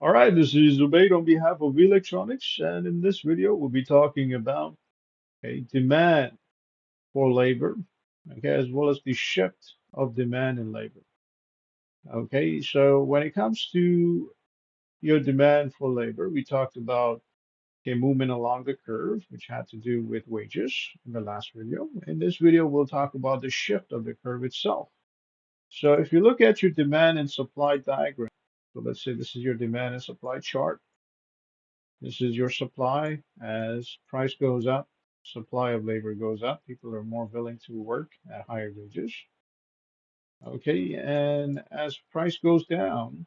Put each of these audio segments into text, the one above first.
All right, this is Zubaid on behalf of Electronics, and in this video, we'll be talking about a demand for labor, okay, as well as the shift of demand in labor. Okay, so when it comes to your demand for labor, we talked about a movement along the curve, which had to do with wages in the last video. In this video, we'll talk about the shift of the curve itself. So if you look at your demand and supply diagram, so let's say this is your demand and supply chart. This is your supply. As price goes up, supply of labor goes up. People are more willing to work at higher wages. Okay, and as price goes down,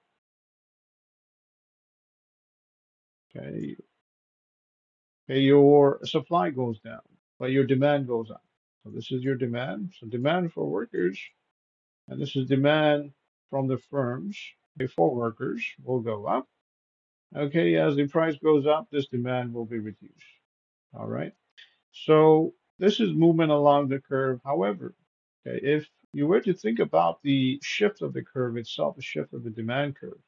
okay, your supply goes down, but your demand goes up. So this is your demand. So demand for workers, and this is demand from the firms. Okay, for workers will go up. Okay, as the price goes up, this demand will be reduced. All right. So this is movement along the curve. However, okay, if you were to think about the shift of the curve itself, the shift of the demand curve,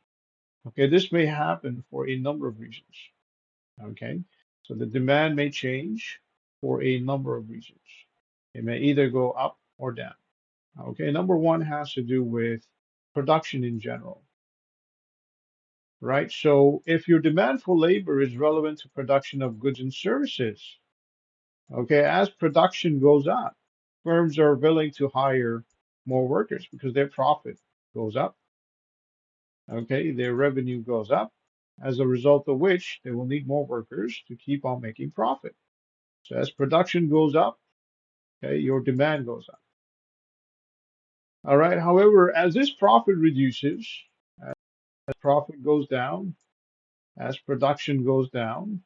okay, this may happen for a number of reasons. Okay, so the demand may change for a number of reasons. It may either go up or down. Okay, number one has to do with production in general, right? So if your demand for labor is relevant to production of goods and services, okay, as production goes up, firms are willing to hire more workers because their profit goes up. Okay, their revenue goes up, as a result of which they will need more workers to keep on making profit. So as production goes up, okay, your demand goes up. All right. However, as this profit reduces, as profit goes down, as production goes down,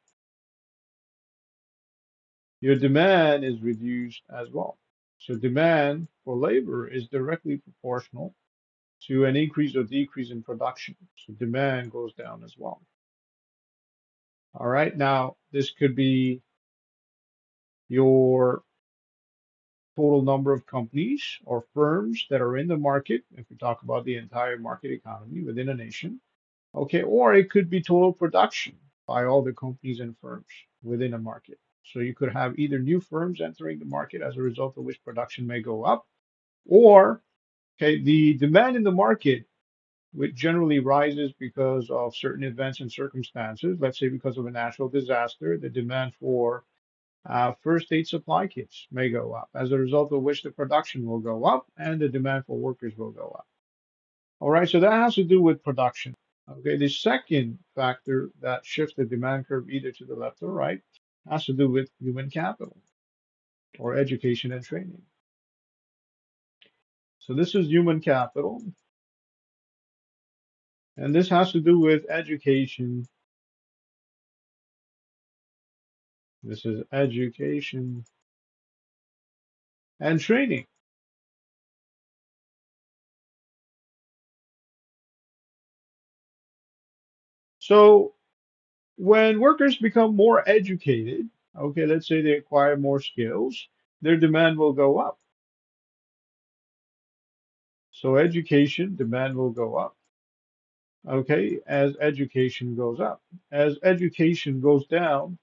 your demand is reduced as well. So demand for labor is directly proportional to an increase or decrease in production. So demand goes down as well. All right. Now, this could be your total number of companies or firms that are in the market, if we talk about the entire market economy within a nation. Okay. Or it could be total production by all the companies and firms within a market. So you could have either new firms entering the market as a result of which production may go up, or okay, the demand in the market which generally rises because of certain events and circumstances. Let's say because of a natural disaster, the demand for first aid supply kits may go up, as a result of which the production will go up and the demand for workers will go up. All right, so that has to do with production. Okay, the second factor that shifts the demand curve either to the left or right has to do with human capital or education and training. So this is human capital, and this has to do with education. This is education and training. So when workers become more educated, okay, let's say they acquire more skills, their demand will go up. So education demand will go up, okay, as education goes up. As education goes down,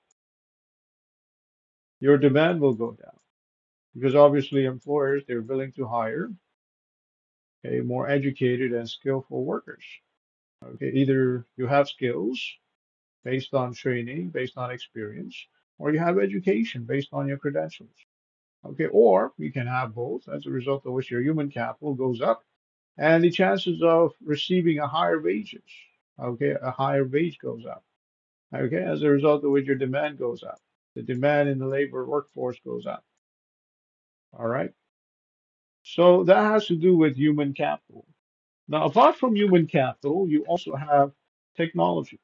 your demand will go down because obviously employers, they're willing to hire okay, more educated and skillful workers. Okay, either you have skills based on training, based on experience, or you have education based on your credentials. Okay, or you can have both, as a result of which your human capital goes up and the chances of receiving a higher wages, okay, a higher wage goes up. Okay, as a result of which your demand goes up. The demand in the labor workforce goes up. All right. So that has to do with human capital. Now, apart from human capital, you also have technology.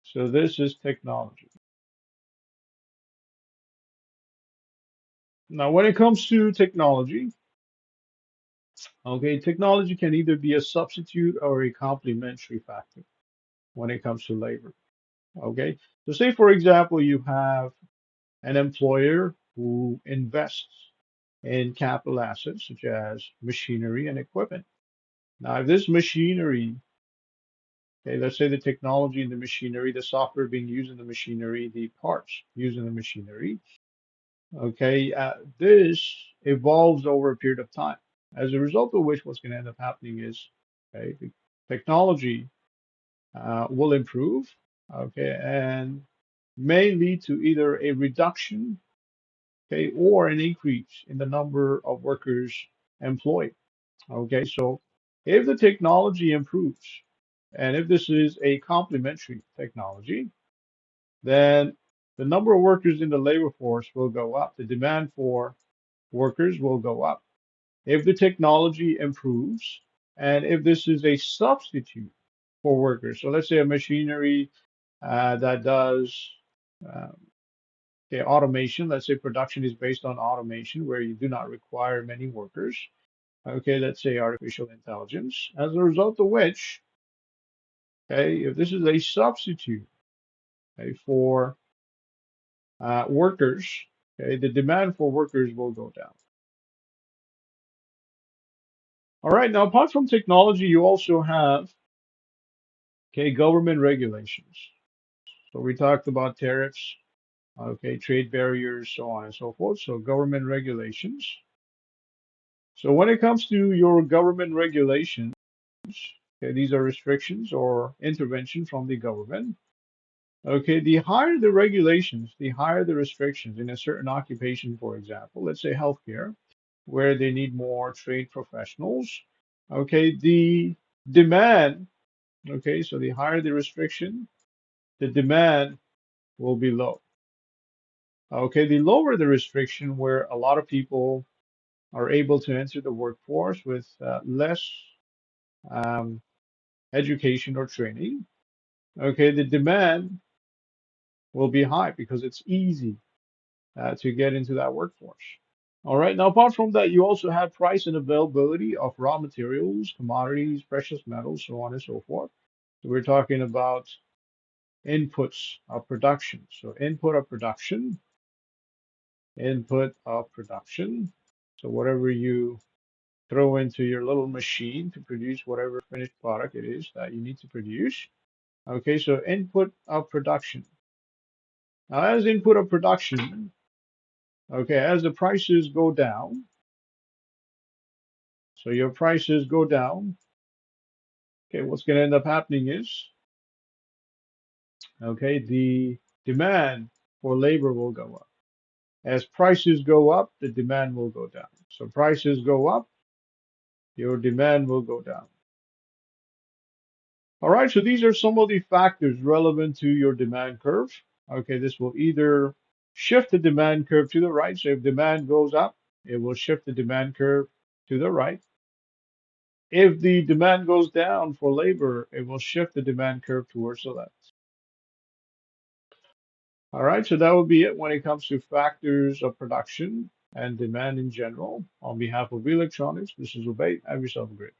So this is technology. Now, when it comes to technology, okay, technology can either be a substitute or a complementary factor when it comes to labor. Okay, so say for example, you have an employer who invests in capital assets such as machinery and equipment. Now, if this machinery, okay, let's say the technology in the machinery, the software being used in the machinery, the parts used in the machinery, okay, this evolves over a period of time. As a result of which, what's going to end up happening is, okay, the technology will improve, okay, and may lead to either a reduction, okay, or an increase in the number of workers employed. Okay, so if the technology improves, and if this is a complementary technology, then the number of workers in the labor force will go up. The demand for workers will go up. If the technology improves, and if this is a substitute for workers, so let's say a machinery that does um, okay, automation, let's say production is based on automation where you do not require many workers. Okay, let's say artificial intelligence, as a result of which, okay, if this is a substitute, okay, for workers, okay, the demand for workers will go down. All right, now apart from technology, you also have, okay, government regulations. So we talked about tariffs, okay, trade barriers, so on and so forth. So government regulations. So when it comes to your government regulations, okay, these are restrictions or intervention from the government. Okay, the higher the regulations, the higher the restrictions in a certain occupation, for example, let's say healthcare, where they need more trained professionals. Okay, the demand, okay, so the higher the restriction, the demand will be low. Okay, the lower the restriction, where a lot of people are able to enter the workforce with less um, education or training. Okay, the demand will be high because it's easy to get into that workforce. All right. Now, apart from that, you also have price and availability of raw materials, commodities, precious metals, so on and so forth. So we're talking about inputs of production. So input of production. So whatever you throw into your little machine to produce whatever finished product it is that you need to produce. Okay, so input of production. Now, as input of production, okay, as the prices go down, so your prices go down, okay, what's going to end up happening is, okay, the demand for labor will go up. As prices go up, the demand will go down. So prices go up, your demand will go down. All right, so these are some of the factors relevant to your demand curve. Okay, this will either shift the demand curve to the right. So if demand goes up, it will shift the demand curve to the right. If the demand goes down for labor, it will shift the demand curve towards the left. All right, so that would be it when it comes to factors of production and demand in general. On behalf of electronics, this is Ubay. Have yourself a great